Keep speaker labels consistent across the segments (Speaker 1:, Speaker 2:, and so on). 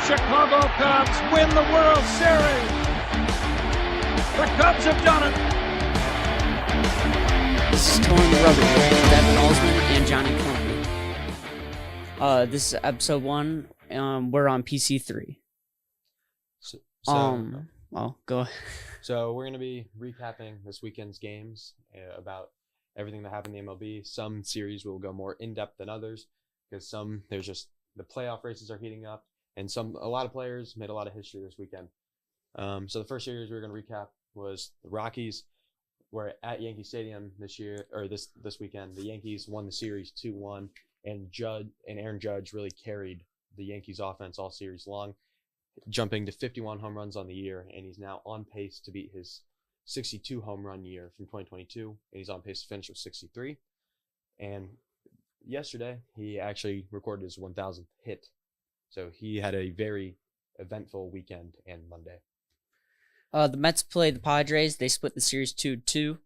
Speaker 1: Chicago Cubs win the World Series. The Cubs have done it.
Speaker 2: This is Towing the Rubber with Devon, Alsman, and Jonny Klumpe. This is episode 1. We're on PC3. Well, go ahead.
Speaker 3: So we're going to be recapping this weekend's games about everything that happened in the MLB. Some series will go more in-depth than others because there's just the playoff races are heating up, and a lot of players made a lot of history this weekend. So the first series we were going to recap was the Rockies. Were at Yankee Stadium this weekend. The Yankees won the series 2-1, and Aaron Judge really carried the Yankees offense all series long, jumping to 51 home runs on the year, and he's now on pace to beat his 62 home run year from 2022, and he's on pace to finish with 63. And yesterday, he actually recorded his 1,000th hit, so he had a very eventful weekend and Monday.
Speaker 2: The Mets played the Padres. They split the series 2-2.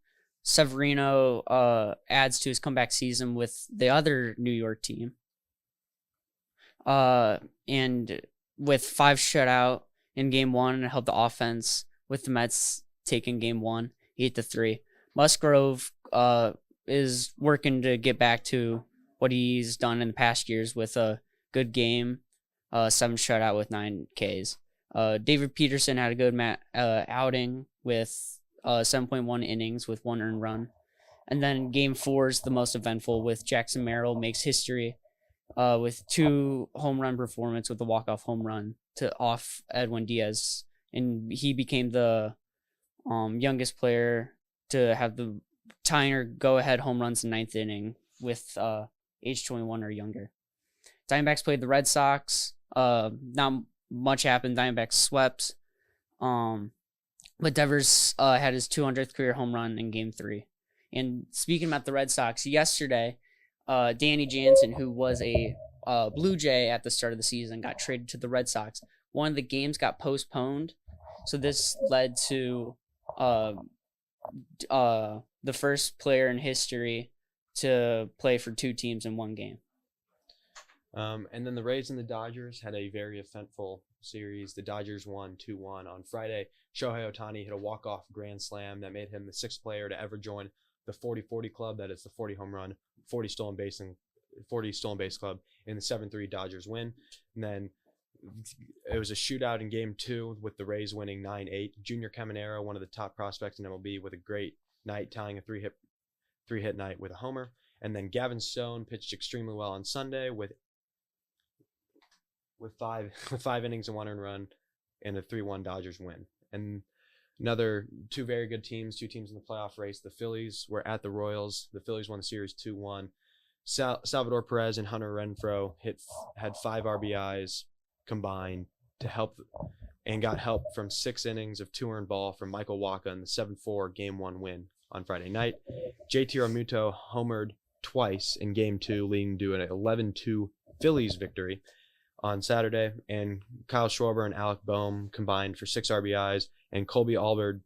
Speaker 2: Severino adds to his comeback season with the other New York team. And with 5 shutout in Game 1, it helped the offense with the Mets taking Game 1, 8-3. Musgrove is working to get back to what he's done in the past years with a good game, 7 shutout with 9 Ks. David Peterson had a good outing with 7.1 innings with 1 earned run. And then Game 4 is the most eventful with Jackson Merrill makes history with 2 home run performance with a walk-off home run off Edwin Diaz. And he became the youngest player to have the tying or go-ahead home runs in 9th inning with age 21 or younger. Diamondbacks played the Red Sox. Not much happened. Diamondbacks swept. But Devers had his 200th career home run in Game 3. And speaking about the Red Sox, yesterday, Danny Jansen, who was a Blue Jay at the start of the season, got traded to the Red Sox. One of the games got postponed, so this led to the first player in history to play for 2 teams in one game.
Speaker 3: And then the Rays and the Dodgers had a very eventful series. The Dodgers won 2-1 on Friday. Shohei Ohtani hit a walk-off grand slam that made him the 6th player to ever join the 40-40 club. That is the 40 home run, 40 stolen base club in the 7-3 Dodgers win. And then it was a shootout in Game 2 with the Rays winning 9-8. Junior Caminero, one of the top prospects in MLB, with a great night, tying a three-hit night with a homer. And then Gavin Stone pitched extremely well on Sunday with 5 innings and 1 earned run and a 3-1 Dodgers win. And another 2 very good teams, 2 teams in the playoff race. The Phillies were at the Royals. The Phillies won the series 2-1. Salvador Perez and Hunter Renfroe had 5 RBIs combined to help and got help from 6 innings of 2 earned ball from Michael Wacha in the 7-4 Game 1 win on Friday night. JT Realmuto homered twice in Game 2, leading to an 11-2 Phillies victory on Saturday, and Kyle Schwarber and Alec Boehm combined for 6 RBIs, and Colby Allard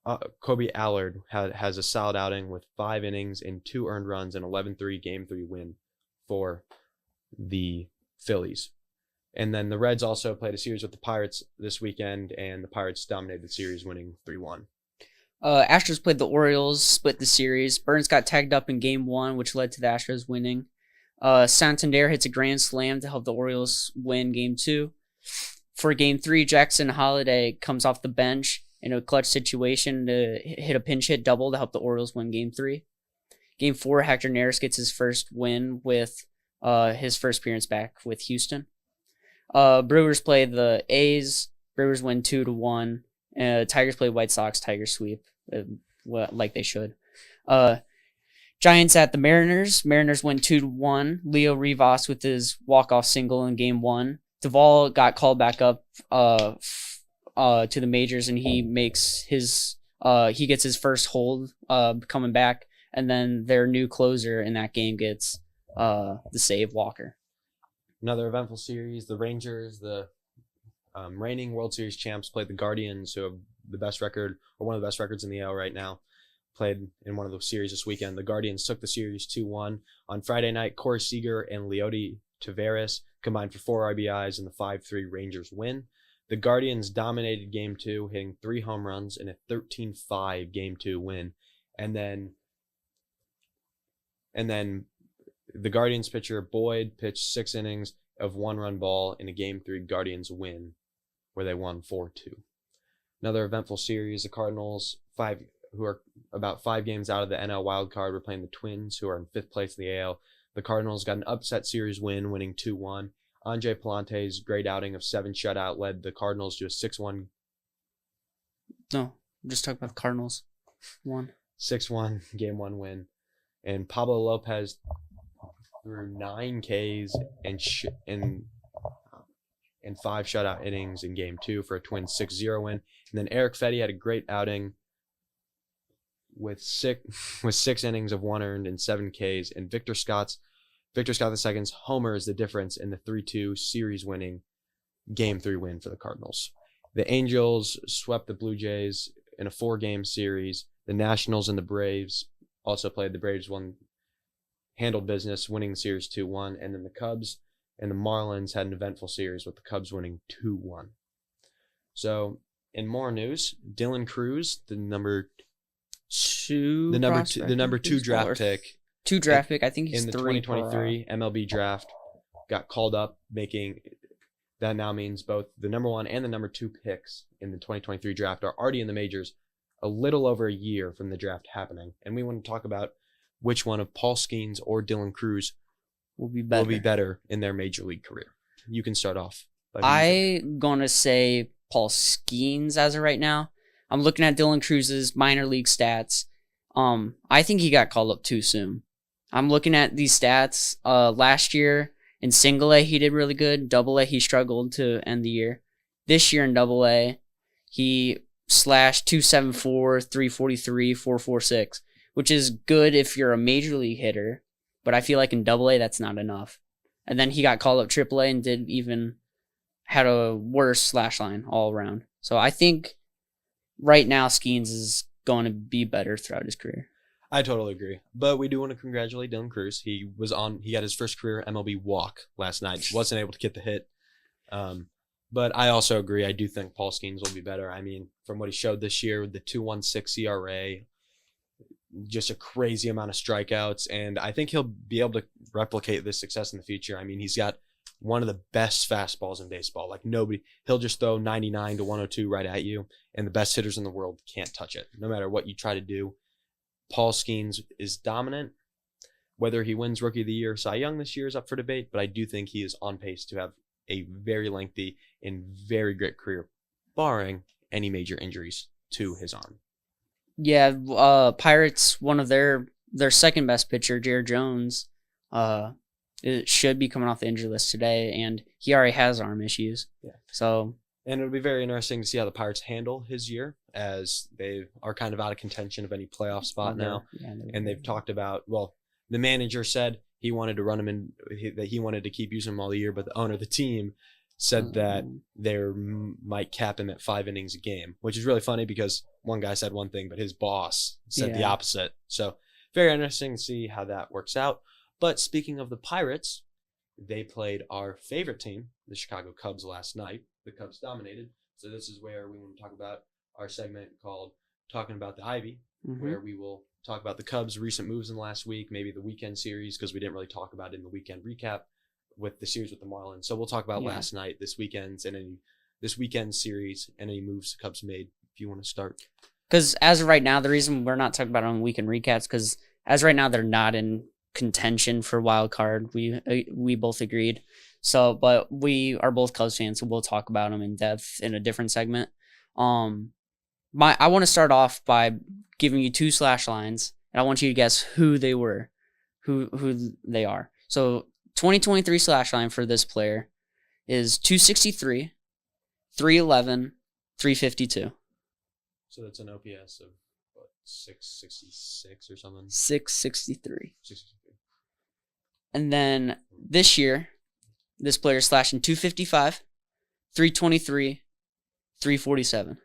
Speaker 3: has a solid outing with 5 innings and 2 earned runs and 11-3 Game 3 win for the Phillies. And then the Reds also played a series with the Pirates this weekend, and the Pirates dominated the series, winning 3-1.
Speaker 2: Astros played the Orioles, split the series. Burns got tagged up in Game 1, which led to the Astros winning. Santander hits a grand slam to help the Orioles win Game 2. For Game 3, Jackson Holliday comes off the bench in a clutch situation to hit a pinch hit double to help the Orioles win Game 3. Game 4, Hector Neris gets his first win with his first appearance back with Houston. Brewers play the A's. Brewers win 2-1. Tigers play White Sox. Tigers sweep like they should. Giants at the Mariners. Mariners win 2-1. Leo Rivas with his walk-off single in Game 1. Duvall got called back up to the majors, and he makes he gets his first hold coming back, and then their new closer in that game gets the save, Walker.
Speaker 3: Another eventful series. The Rangers, the reigning World Series champs, played the Guardians, who have the best record, or one of the best records in the AL right now. Played in one of those series this weekend. The Guardians took the series 2-1. On Friday night, Corey Seager and Leody Taveras combined for 4 RBIs in the 5-3 Rangers win. The Guardians dominated Game 2, hitting 3 home runs in a 13-5 Game 2 win. And then the Guardians pitcher Boyd pitched 6 innings of 1-run ball in a Game 3 Guardians win, where they won 4-2. Another eventful series, the Cardinals, who are about 5 games out of the NL wildcard, were playing the Twins, who are in 5th place in the AL. The Cardinals got an upset series win, winning 2-1. Andre Palante's great outing of 7 shutout led the Cardinals to a 6-1.
Speaker 2: No, I'm just talking about the Cardinals.
Speaker 3: 6-1 Game 1 win. And Pablo Lopez threw 9 Ks and 5 shutout innings in Game 2 for a Twins 6-0 win. And then Eric Fedde had a great outing with 6 innings of 1 earned and 7 Ks. And Victor Scott II's homer is the difference in the 3-2 series-winning Game 3 win for the Cardinals. The Angels swept the Blue Jays in a 4-game series. The Nationals and the Braves also played. The Braves handled business, winning the series 2-1. And then the Cubs and the Marlins had an eventful series with the Cubs winning 2-1. So, in more news, Dylan Cruz, the number 2 draft pick.
Speaker 2: 2 draft pick. I think he's
Speaker 3: in the
Speaker 2: 3
Speaker 3: 2023 MLB draft, got called up, making that now means both the number 1 and the number 2 picks in the 2023 draft are already in the majors a little over a year from the draft happening. And we want to talk about which one of Paul Skeens or Dylan Cruz will be better in their major league career. You can start off.
Speaker 2: I'm going to say Paul Skeens as of right now. I'm looking at Dylan Cruz's minor league stats. I think he got called up too soon. I'm looking at these stats. Last year in single A, he did really good. Double A, he struggled to end the year. This year in double A, he slashed 274, 343, 446, which is good if you're a major league hitter. But I feel like in double A, that's not enough. And then he got called up triple A and had a worse slash line all around. So I think right now Skeens is going to be better throughout his career.
Speaker 3: I totally agree. But we do want to congratulate Dylan Cruz. He got his first career MLB walk last night. Wasn't able to get the hit. But I also agree. I do think Paul Skeens will be better. I mean, from what he showed this year with the 2.16 ERA, just a crazy amount of strikeouts, and I think he'll be able to replicate this success in the future. I mean, he's got one of the best fastballs in baseball. Like nobody, he'll just throw 99 to 102 right at you, and the best hitters in the world can't touch it, no matter what you try to do. Paul Skeens is dominant. Whether he wins Rookie of the Year or Cy Young this year is up for debate, but I do think he is on pace to have a very lengthy and very great career, barring any major injuries to his arm.
Speaker 2: Yeah, Pirates, one of their second best pitcher, Jared Jones, it should be coming off the injury list today, and he already has arm issues.
Speaker 3: Yeah.
Speaker 2: And
Speaker 3: it'll be very interesting to see how the Pirates handle his year, as they are kind of out of contention of any playoff spot now. Yeah, and they've talked about, the manager said he wanted to run him in, that he wanted to keep using him all the year, but the owner of the team said that they might cap him at 5 innings a game, which is really funny because one guy said one thing, but his boss said the opposite. So very interesting to see how that works out. But speaking of the Pirates, they played our favorite team, the Chicago Cubs, last night. The Cubs dominated. So this is where we want to talk about our segment called Talking About the Ivy, where we will talk about the Cubs' recent moves in the last week, maybe the weekend series, because we didn't really talk about it in the weekend recap with the series with the Marlins. So we'll talk about last night, this weekend series, and any moves the Cubs made, if you want to start.
Speaker 2: Because as of right now, the reason we're not talking about it on weekend recaps, because as of right now, they're not in contention for wild card. We both agreed. So, but we are both Cubs fans, so we'll talk about them in depth in a different segment. I want to start off by giving you 2 slash lines, and I want you to guess who they were, who they are. So 2023 slash line for this player is 263, 311, 352.
Speaker 3: So that's an OPS of what, 666 or something?
Speaker 2: 663. And then this year, this player is slashing 255, 323, 347.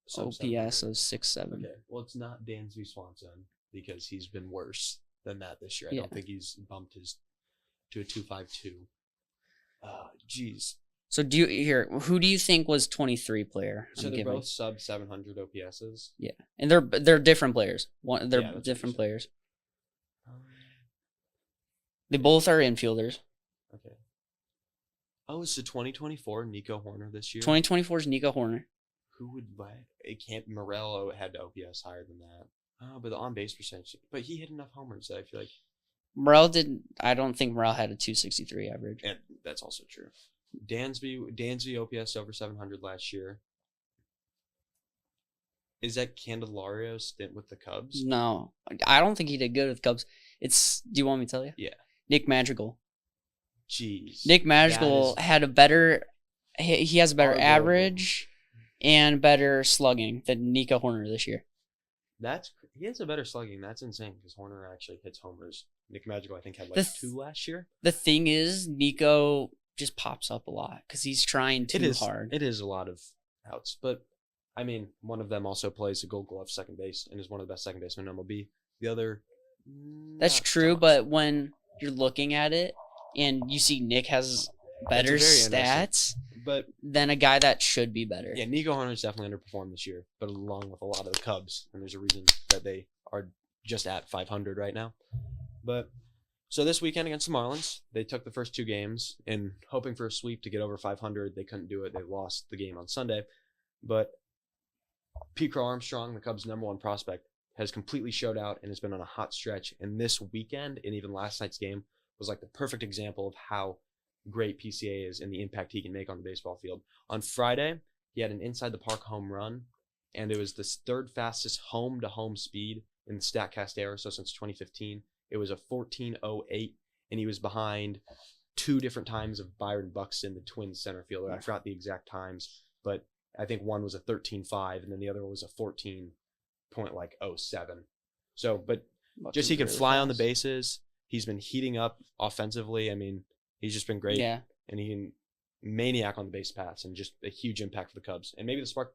Speaker 2: So OPS of 67.
Speaker 3: Okay. Well, it's not Dansby Swanson because he's been worse than that this year. I don't think he's bumped his to a 2.52. Jeez.
Speaker 2: So who do you think was 23 player?
Speaker 3: So they're both sub 700 OPSs.
Speaker 2: Yeah, and they're different players. They're
Speaker 3: that's
Speaker 2: different players.
Speaker 3: Um,
Speaker 2: They both are infielders.
Speaker 3: Okay. Oh, it's the 2024 Nico Horner this year.
Speaker 2: 2024 is Nico Horner.
Speaker 3: Who would buy? It can't. Morello had OPS higher than that. Oh, but the on base percentage. But he hit enough homers that I feel like.
Speaker 2: Morel didn't. I don't think Morel had a 263 average.
Speaker 3: And that's also true. Dansby OPS over 700 last year. Is that Candelario's stint with the Cubs?
Speaker 2: No, I don't think he did good with Cubs. Do you want me to tell you?
Speaker 3: Yeah.
Speaker 2: Nick Madrigal.
Speaker 3: Jeez.
Speaker 2: Nick Madrigal had a better. He has a better average and better slugging than Nico Horner this year.
Speaker 3: He has a better slugging. That's insane because Horner actually hits homers. Nick Madrigal, I think, had like 2 last year.
Speaker 2: The thing is, Nico just pops up a lot because he's trying too hard.
Speaker 3: It is a lot of outs, but I mean, one of them also plays a Gold Glove second base and is one of the best second basemen in MLB. The other,
Speaker 2: that's true, but when you're looking at it and you see Nick has better stats,
Speaker 3: but
Speaker 2: than a guy that should be better.
Speaker 3: Yeah, Nico Horner's definitely underperformed this year, but along with a lot of the Cubs, and there's a reason that they are just at 500 right now. But so this weekend against the Marlins, they took the first 2 games and hoping for a sweep to get over 500. They couldn't do it. They lost the game on Sunday. But Pete Crow Armstrong, the Cubs' #1 prospect, has completely showed out and has been on a hot stretch. And this weekend, and even last night's game, was like the perfect example of how great PCA is and the impact he can make on the baseball field. On Friday, he had an inside-the-park home run, and it was the 3rd fastest home-to-home speed in the StatCast era, so since 2015. It was a 14.08, and he was behind 2 different times of Byron Buxton, the Twins center fielder. I forgot the exact times, but I think one was a 13.5, and then the other one was a 14.07. So, but just he can fly on the bases. He's been heating up offensively. I mean, he's just been great.
Speaker 2: Yeah.
Speaker 3: And he can maniac on the base paths and just a huge impact for the Cubs. And maybe the spark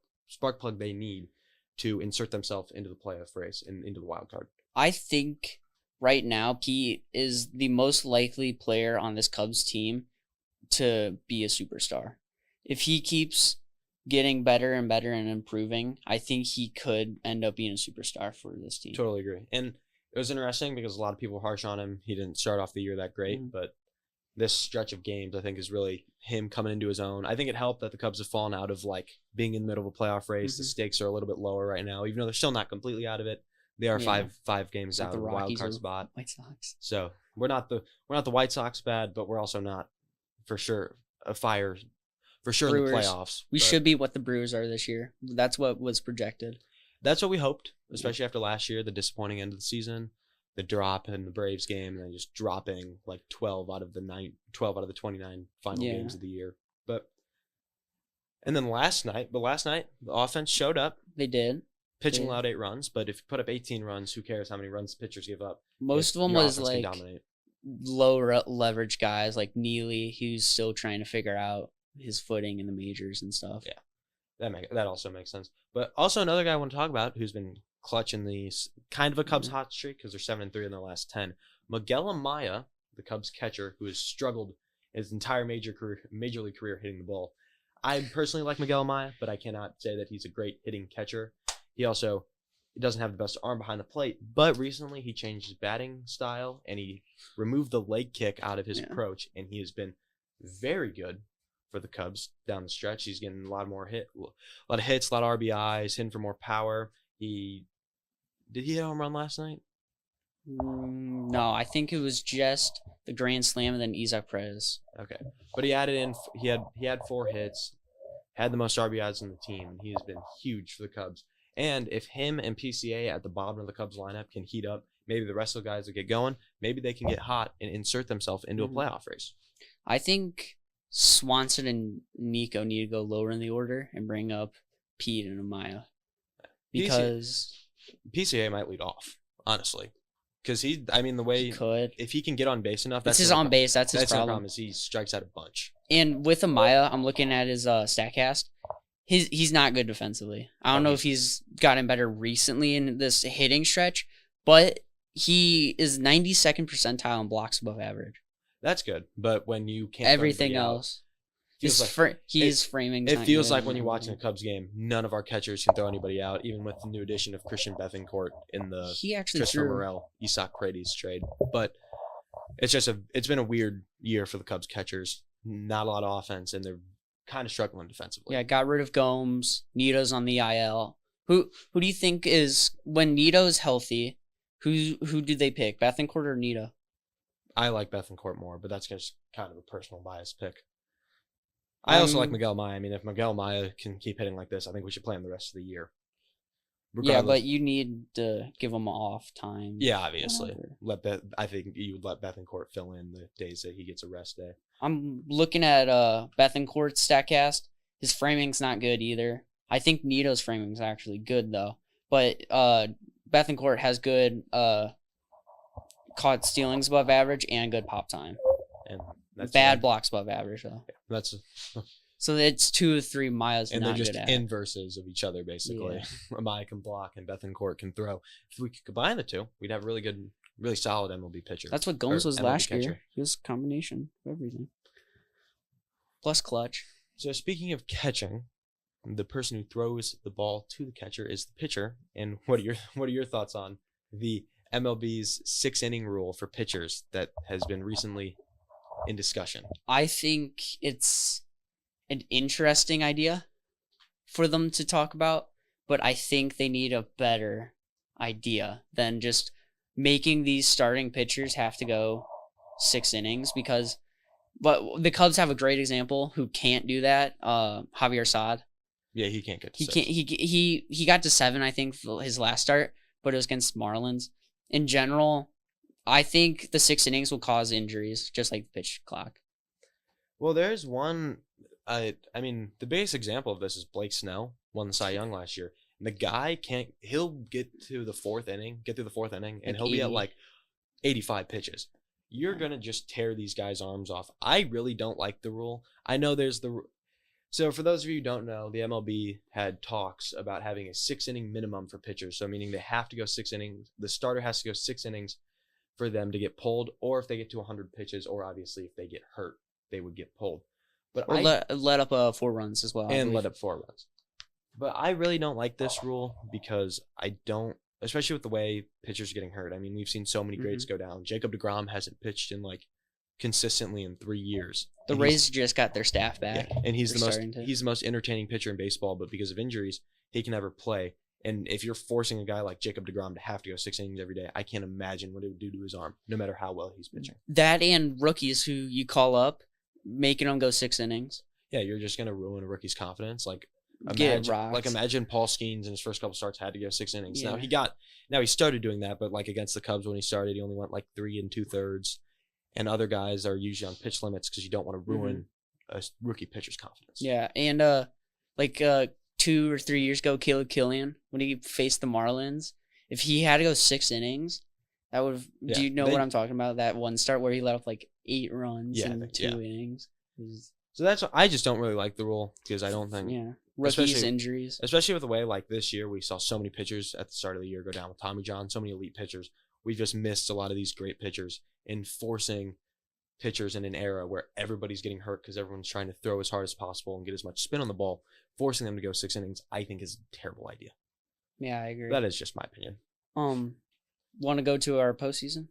Speaker 3: plug they need to insert themselves into the playoff race and into the wild card.
Speaker 2: I think right now Pete is the most likely player on this Cubs team to be a superstar. If he keeps getting better and better and improving, I think he could end up being a superstar for this team.
Speaker 3: Totally agree. And it was interesting because a lot of people were harsh on him. He didn't start off the year that great, but this stretch of games, I think, is really him coming into his own. I think it helped that the Cubs have fallen out of like being in the middle of a playoff race. The stakes are a little bit lower right now, even though they're still not completely out of it. They are five games out of the wild card spot.
Speaker 2: White Sox.
Speaker 3: So we're not the White Sox bad, but we're also not for sure a fire for sure
Speaker 2: Brewers.
Speaker 3: In the playoffs.
Speaker 2: We should be what the Brewers are this year. That's what was projected.
Speaker 3: That's what we hoped, especially after last year, the disappointing end of the season. The drop in the Braves game and then just dropping like 12 out of the 29 final games of the year. And then last night the offense showed up.
Speaker 2: They did.
Speaker 3: Pitching allowed 8 runs, but if you put up 18 runs, who cares how many runs pitchers give up?
Speaker 2: Most of them was like low leverage guys like Neely, who's still trying to figure out his footing in the majors and stuff.
Speaker 3: Yeah, that also makes sense. But also another guy I want to talk about who's been clutch in these kind of a Cubs hot streak because they're 7-3 in their last 10. Miguel Amaya, the Cubs catcher, who has struggled his entire major league career hitting the ball. I personally like Miguel Amaya, but I cannot say that he's a great hitting catcher. He doesn't have the best arm behind the plate, but recently he changed his batting style and he removed the leg kick out of his approach, and he has been very good for the Cubs down the stretch. He's getting a lot of hits, a lot of RBIs, hitting for more power. Did he hit a home run last night?
Speaker 2: No, I think it was just the grand slam and then Isaac Perez.
Speaker 3: Okay, but he added in. He had 4 hits, had the most RBIs in the team, and he has been huge for the Cubs. And if him and PCA at the bottom of the Cubs lineup can heat up, maybe the rest of the guys will get going. Maybe they can get hot and insert themselves into a playoff race.
Speaker 2: I think Swanson and Nico need to go lower in the order and bring up Pete and Amaya. Because
Speaker 3: PCA might lead off, honestly. Because the way
Speaker 2: he could,
Speaker 3: if he can get on base enough,
Speaker 2: that's his on base. That's his problem.
Speaker 3: The problem is he strikes out a bunch.
Speaker 2: And with Amaya, I'm looking at his Statcast. He's not good defensively. I don't know if he's gotten better recently in this hitting stretch, but he is 92nd percentile in blocks above average.
Speaker 3: That's good. But when you can't
Speaker 2: Everything
Speaker 3: throw anybody out,
Speaker 2: else,
Speaker 3: feels like
Speaker 2: he's framing.
Speaker 3: it feels like when you're watching a Cubs game, none of our catchers can throw anybody out, even with the new addition of Christian Bethancourt in the
Speaker 2: He actually
Speaker 3: Christopher
Speaker 2: threw.
Speaker 3: Morel, Isak Paredes trade. But it's been a weird year for the Cubs catchers. Not a lot of offense, and they're kind of struggling defensively.
Speaker 2: Yeah, got rid of Gomes. Nito's on the IL. Who do you think is when Nito's healthy? Who do they pick? Bethancourt or Nito?
Speaker 3: I like Bethancourt more, but that's just kind of a personal bias pick. I also like Miguel Maya. I mean, if Miguel Maya can keep hitting like this, I think we should play him the rest of the year.
Speaker 2: Yeah, but you need to give him off time.
Speaker 3: Yeah, obviously.
Speaker 2: Whatever.
Speaker 3: I think you would let Bethancourt fill in the days that he gets a rest day.
Speaker 2: I'm looking at Bethancourt's StatCast. His framing's not good either. I think Nito's framing's actually good though. But Bethancourt has good caught stealings above average and good pop time.
Speaker 3: And that's
Speaker 2: Bad blocks above average though.
Speaker 3: That's
Speaker 2: So it's 2 to 3 miles.
Speaker 3: and
Speaker 2: not
Speaker 3: they're just
Speaker 2: good at.
Speaker 3: inverses of each other basically.
Speaker 2: Yeah.
Speaker 3: Amaya can block and Bethancourt can throw. If we could combine the two, we'd have really solid MLB pitcher.
Speaker 2: That's what Gomes was
Speaker 3: MLB
Speaker 2: last
Speaker 3: catcher.
Speaker 2: year. He was a combination of everything. Plus clutch.
Speaker 3: So speaking of catching, the person who throws the ball to the catcher is the pitcher. And what are your thoughts on the MLB's 6-inning rule for pitchers that has been recently in discussion?
Speaker 2: I think it's an interesting idea for them to talk about, but I think they need a better idea than just making these starting pitchers have to go 6 innings but the Cubs have a great example who can't do that. Javier Saad.
Speaker 3: Yeah, he can't get to 6.
Speaker 2: He got to 7, I think, for his last start, but it was against Marlins. In general, I think the 6 innings will cause injuries, just like the pitch clock.
Speaker 3: Well, there's one. I mean, the biggest example of this is Blake Snell won the Cy Young last year. And the guy can't. He'll get through the fourth inning, and he'll be at like 85 pitches. You're gonna just tear these guys' arms off. I really don't like the rule. I know there's the. So for those of you who don't know, the MLB had talks about having a 6-inning minimum for pitchers. So meaning they have to go 6 innings. The starter has to go 6 innings for them to get pulled, or if they get to 100 pitches, or obviously if they get hurt, they would get pulled. But
Speaker 2: Or let up 4 runs as well.
Speaker 3: and let up 4 runs. But I really don't like this rule because I don't, especially with the way pitchers are getting hurt. I mean, we've seen so many greats go down. Jacob deGrom hasn't pitched in consistently in 3 years.
Speaker 2: The Rays just got their staff back.
Speaker 3: Yeah, and he's
Speaker 2: They're
Speaker 3: the most entertaining pitcher in baseball, but because of injuries, he can never play. And if you're forcing a guy like Jacob deGrom to have to go 6 innings every day, I can't imagine what it would do to his arm, no matter how well he's pitching.
Speaker 2: That and rookies who you call up, making them go 6 innings.
Speaker 3: Yeah, you're just gonna ruin a rookie's confidence.
Speaker 2: Get rocked.
Speaker 3: Imagine Paul Skeens in his first couple starts had to go 6 innings.
Speaker 2: Yeah.
Speaker 3: Now he started doing that, but against the Cubs when he started, he only went 3 2/3. And other guys are usually on pitch limits because you don't want to ruin a rookie pitcher's confidence.
Speaker 2: Yeah, and 2 or 3 years ago, Caleb Killian, when he faced the Marlins, if he had to go 6 innings, that would.
Speaker 3: Yeah,
Speaker 2: do you know what I'm talking about? That one start where he let up 8 runs in 2 innings.
Speaker 3: So that's I just don't really like the rule because I don't think.
Speaker 2: Yeah, rookies injuries.
Speaker 3: Especially with the way this year we saw so many pitchers at the start of the year go down with Tommy John, so many elite pitchers. We've just missed a lot of these great pitchers in forcing pitchers in an era where everybody's getting hurt because everyone's trying to throw as hard as possible and get as much spin on the ball. Forcing them to go 6 innings, I think, is a terrible idea.
Speaker 2: Yeah, I agree.
Speaker 3: That is just my opinion.
Speaker 2: Want to go to our postseason?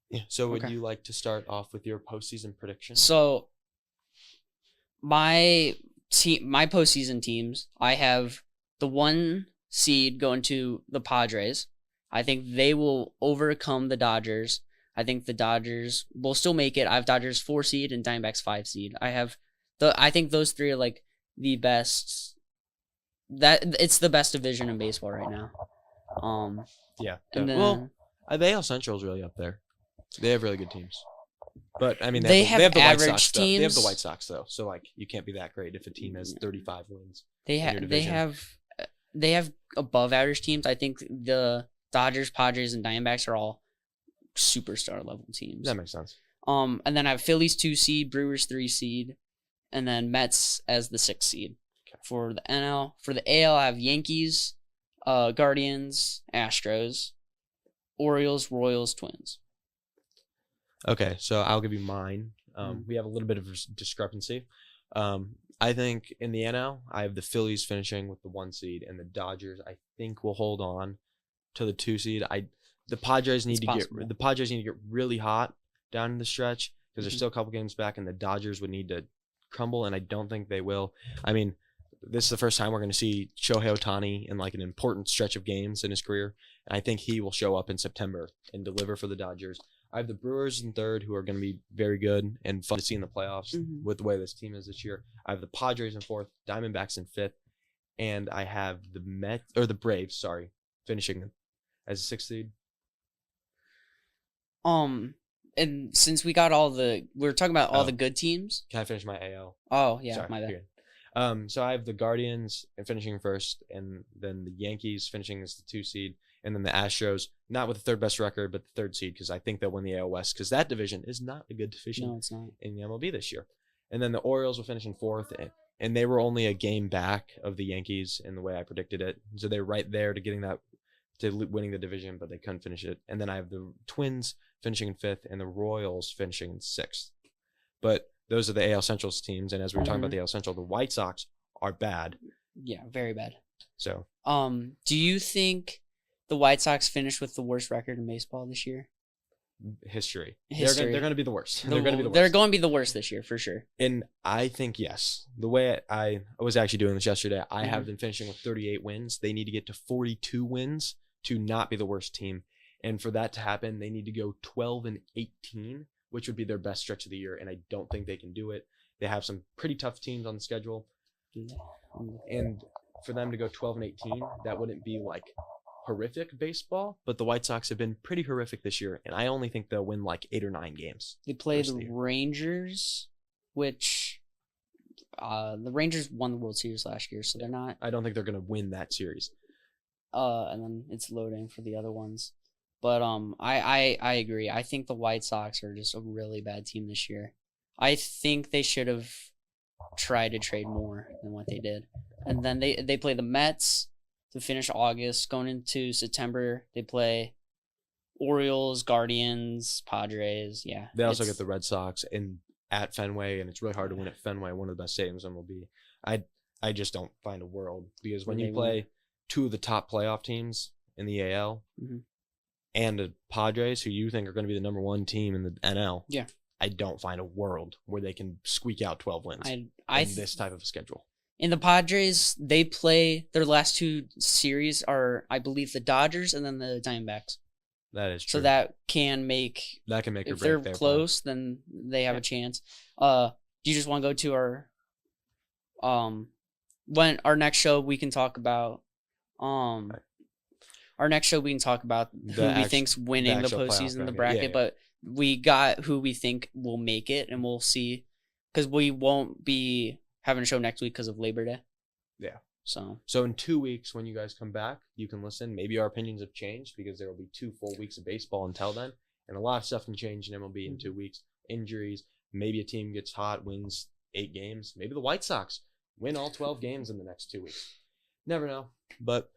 Speaker 3: Yeah. So would you like to start off with your postseason prediction?
Speaker 2: So my postseason teams, I have the 1 seed going to the Padres. I think they will overcome the Dodgers. I think the Dodgers will still make it. I have Dodgers 4 seed and Diamondbacks 5 seed. I think those 3 are the best. It's the best division in baseball right now.
Speaker 3: Yeah.
Speaker 2: And then,
Speaker 3: the AL Central is really up there. They have really good teams. But I mean,
Speaker 2: they have
Speaker 3: the White
Speaker 2: average
Speaker 3: Sox, though. They have the
Speaker 2: teams.
Speaker 3: White Sox though, so you can't be that great if a team has 35 wins.
Speaker 2: They have above average teams. I think the Dodgers, Padres, and Diamondbacks are all superstar level teams.
Speaker 3: That makes sense.
Speaker 2: And then I have Phillies 2 seed, Brewers 3 seed, and then Mets as the 6 seed.
Speaker 3: Okay.
Speaker 2: For the NL. For the AL, I have Yankees, Guardians, Astros, Orioles, Royals, Twins.
Speaker 3: Okay, so I'll give you mine.
Speaker 2: Mm.
Speaker 3: We have a little bit of discrepancy. I think in the NL, I have the Phillies finishing with the 1 seed, and the Dodgers, I think, will hold on to the 2 seed. The Padres need
Speaker 2: It's
Speaker 3: to
Speaker 2: possible.
Speaker 3: get really hot down in the stretch because there's
Speaker 2: Mhm.
Speaker 3: still a couple games back, and the Dodgers would need to crumble, and I don't think they will. I mean, this is the first time we're going to see Shohei Ohtani in like an important stretch of games in his career, and I think he will show up in September and deliver for the Dodgers. I have the Brewers in third, who are going to be very good and fun to see in the playoffs
Speaker 2: Mhm.
Speaker 3: with the way this team is this year. I have the Padres in fourth, Diamondbacks in fifth, and I have the Braves, finishing as a 6th seed.
Speaker 2: And since we got we were talking about all
Speaker 3: Oh.
Speaker 2: the good teams.
Speaker 3: Can I finish my AL?
Speaker 2: Oh yeah,
Speaker 3: Sorry,
Speaker 2: my bad.
Speaker 3: you're good. So I have the Guardians finishing first, and then the Yankees finishing as the 2 seed, and then the Astros, not with the third best record, but the 3rd seed, because I think they'll win the AL West, because that division is not a good division
Speaker 2: No, it's not.
Speaker 3: in the MLB this year. And then the Orioles will finish in 4th, and they were only a game back of the Yankees in the way I predicted it. So they're right there to winning the division, but they couldn't finish it. And then I have the Twins finishing in 5th, and the Royals finishing in 6th. But those are the AL Central's teams, and as we were talking about the AL Central, the White Sox are bad.
Speaker 2: Yeah, very bad.
Speaker 3: So,
Speaker 2: do you think the White Sox finished with the worst record in baseball this year?
Speaker 3: history.
Speaker 2: History.
Speaker 3: They're going to be the worst.
Speaker 2: They're going to be the worst this year for sure.
Speaker 3: And I think yes. The way I was actually doing this yesterday, I
Speaker 2: Mhm.
Speaker 3: have them finishing with 38 wins. They need to get to 42 wins to not be the worst team. And for that to happen, they need to go 12-18, which would be their best stretch of the year. And I don't think they can do it. They have some pretty tough teams on the schedule. And for them to go 12-18, that wouldn't be like horrific baseball, but the White Sox have been pretty horrific this year, and I only think they'll win like 8 or 9 games.
Speaker 2: They play
Speaker 3: First
Speaker 2: the
Speaker 3: of the year.
Speaker 2: Rangers, which the Rangers won the World Series last year, so they're not.
Speaker 3: I don't think they're going to win that series.
Speaker 2: And then it's loading for the other ones. But I agree. I think the White Sox are just a really bad team this year. I think they should have tried to trade more than what they did. And then they play the Mets to finish August. Going into September, they play Orioles, Guardians, Padres. Yeah.
Speaker 3: They also get the Red Sox at Fenway, and it's really hard to win at Fenway, one of the best stadiums in MLB. I just don't find a world, because when you play 2 of the top playoff teams in the AL and the Padres, who you think are going to be the number 1 team in the NL,
Speaker 2: yeah,
Speaker 3: I don't find a world where they can squeak out 12 wins in this type of a schedule.
Speaker 2: In the Padres, they play their last 2 series are, I believe, the Dodgers and then the Diamondbacks.
Speaker 3: That is true.
Speaker 2: So that can make
Speaker 3: or
Speaker 2: if
Speaker 3: break
Speaker 2: they're
Speaker 3: their
Speaker 2: close, then they have a chance. Do you just want to go to when our next show we can talk about who we think's winning the postseason, the bracket,
Speaker 3: yeah.
Speaker 2: But we got who we think will make it, and we'll see, because we won't be having a show next week because of Labor Day.
Speaker 3: Yeah.
Speaker 2: So
Speaker 3: in 2 weeks, when you guys come back, you can listen. Maybe our opinions have changed, because there will be 2 full weeks of baseball until then, and a lot of stuff can change in MLB in 2 weeks. Injuries, maybe a team gets hot, wins 8 games. Maybe the White Sox win all 12 games in the next 2 weeks. Never know. But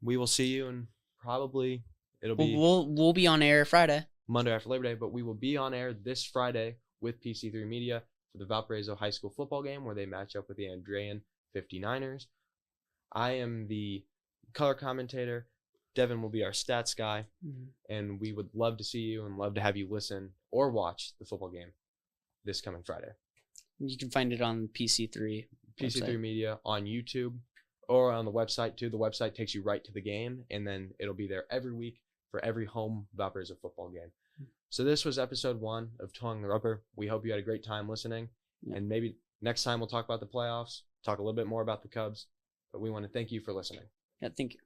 Speaker 3: we will see you, and probably it'll be
Speaker 2: we'll be on air Friday,
Speaker 3: Monday after Labor Day. But we will be on air this Friday with PC3 Media for the Valparaiso High School football game, where they match up with the Andrean 59ers. I am the color commentator. Devon will be our stats guy. And we would love to see you and love to have you listen or watch the football game this coming Friday.
Speaker 2: You can find it on PC3
Speaker 3: PC3 Media on YouTube or on the website too. The website takes you right to the game, and then it'll be there every week for every home Valparaiso football game. So this was episode 1 of Towing the Rubber. We hope you had a great time listening. And maybe next time we'll talk about the playoffs, talk a little bit more about the Cubs. But we want to thank you for listening.
Speaker 2: Yeah, thank you.